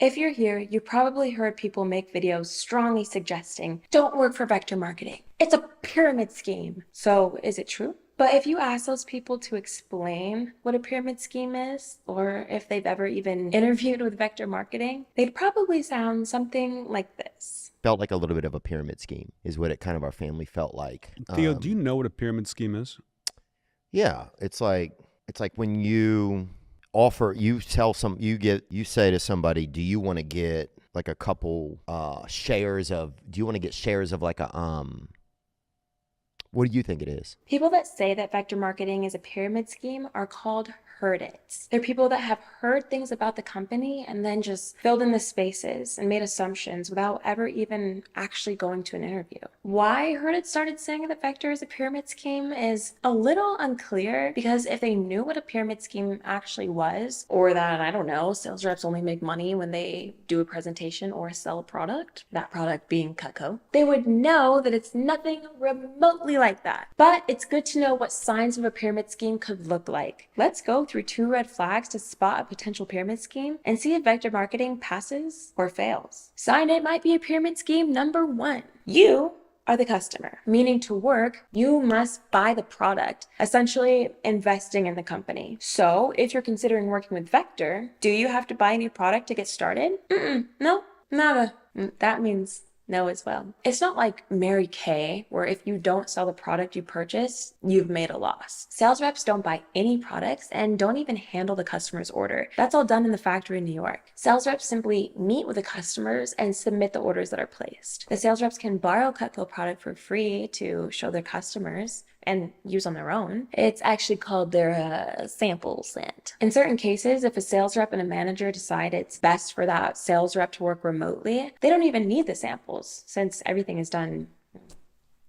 If you're here, you probably heard people make videos strongly suggesting, don't work for vector marketing. It's a pyramid scheme. So is it true? But if you ask those people to explain what a pyramid scheme is, or if they've ever even interviewed with vector marketing, they'd probably sound something like this. Felt like a little bit of a pyramid scheme, is what it kind of our family felt like. Theo, do you know what a pyramid scheme is? Yeah, it's like when you offer, you tell some, you say to somebody, do you want to get like a couple shares of, do you want to get shares of like a what do you think it is? People that say that vector marketing is a pyramid scheme are called heard it. They're people that have heard things about the company and then just filled in the spaces and made assumptions without ever even actually going to an interview. Why heard it started saying that vector is a pyramid scheme is a little unclear, because if they knew what a pyramid scheme actually was, or that, I don't know, sales reps only make money when they do a presentation or sell a product, that product being Cutco, they would know that it's nothing remotely like that. But it's good to know what signs of a pyramid scheme could look like. Let's go through 2 red flags to spot a potential pyramid scheme and see if vector marketing passes or fails. Sign it might be a pyramid scheme number 1. You are the customer. Meaning to work, you must buy the product, essentially investing in the company. So if you're considering working with Vector, do you have to buy any product to get started? No, nada. That means no as well. It's not like Mary Kay, where if you don't sell the product you purchase, you've made a loss. Sales reps don't buy any products and don't even handle the customer's order. That's all done in the factory in New York. Sales reps simply meet with the customers and submit the orders that are placed. The sales reps can borrow Cutco product for free to show their customers and use on their own. It's actually called their sample scent. In certain cases, if a sales rep and a manager decide it's best for that sales rep to work remotely, they don't even need the samples since everything is done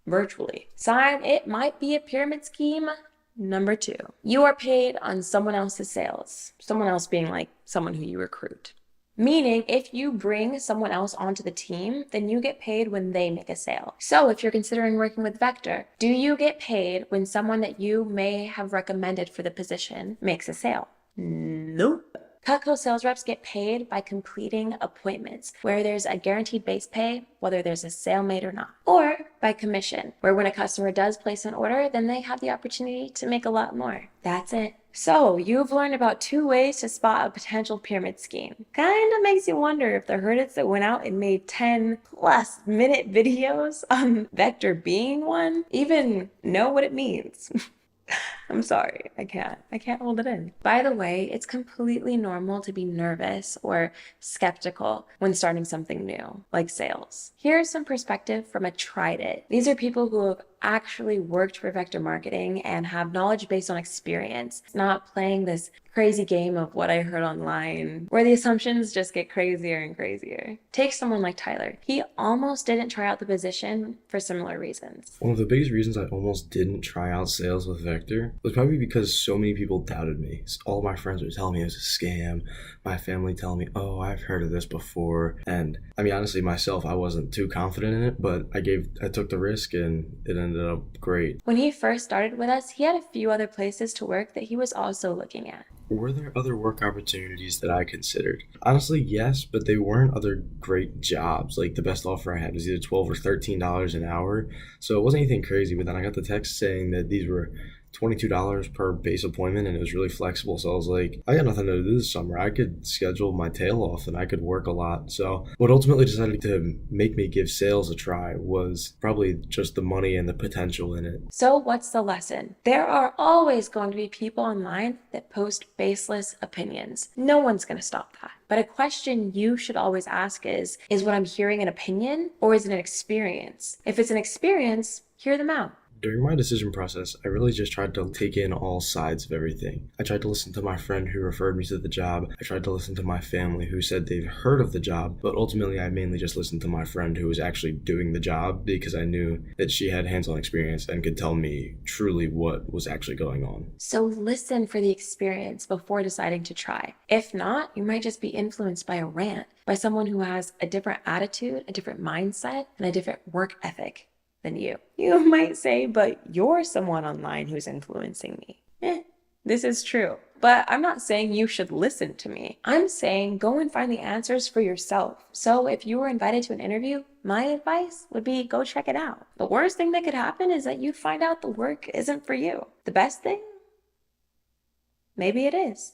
virtually. Sign it might be a pyramid scheme number 2. You are paid on someone else's sales, someone else being like someone who you recruit. Meaning, if you bring someone else onto the team, then you get paid when they make a sale. So if you're considering working with Vector, do you get paid when someone that you may have recommended for the position makes a sale? Nope. Cutco sales reps get paid by completing appointments, where there's a guaranteed base pay, whether there's a sale made or not. Or by commission, where when a customer does place an order, then they have the opportunity to make a lot more. That's it. So you've learned about 2 ways to spot a potential pyramid scheme. Kind of makes you wonder if the herdits that went out and made 10+ minute videos on Vector being one even know what it means. I'm sorry, I can't hold it in. By the way, it's completely normal to be nervous or skeptical when starting something new, like sales. Here's some perspective from a tried it. These are people who have actually worked for vector marketing and have knowledge based on experience, not playing this crazy game of what I heard online, where the assumptions just get crazier and crazier. Take someone like Tyler. He almost didn't try out the position for similar reasons. One of the biggest reasons I almost didn't try out sales with Vector was probably because so many people doubted me. All my friends were telling me it was a scam. My family telling me, oh, I've heard of this before. And I mean, honestly, myself, I wasn't too confident in it, but I took the risk and it ended up great. When he first started with us, he had a few other places to work that he was also looking at. Were there other work opportunities that I considered? Honestly, yes, but they weren't other great jobs. Like the best offer I had was either $12 or $13 an hour. So it wasn't anything crazy, but then I got the text saying that these were $22 per base appointment and it was really flexible. So I was like, I got nothing to do this summer. I could schedule my tail off and I could work a lot. So what ultimately decided to make me give sales a try was probably just the money and the potential in it. So what's the lesson? There are always going to be people online that post baseless opinions. No one's going to stop that. But a question you should always ask is what I'm hearing an opinion or is it an experience? If it's an experience, hear them out. During my decision process, I really just tried to take in all sides of everything. I tried to listen to my friend who referred me to the job. I tried to listen to my family who said they've heard of the job, but ultimately I mainly just listened to my friend who was actually doing the job because I knew that she had hands-on experience and could tell me truly what was actually going on. So listen for the experience before deciding to try. If not, you might just be influenced by a rant, by someone who has a different attitude, a different mindset, and a different work ethic than you. You might say, but you're someone online who's influencing me. This is true. But I'm not saying you should listen to me. I'm saying go and find the answers for yourself. So if you were invited to an interview, my advice would be go check it out. The worst thing that could happen is that you find out the work isn't for you. The best thing? Maybe it is.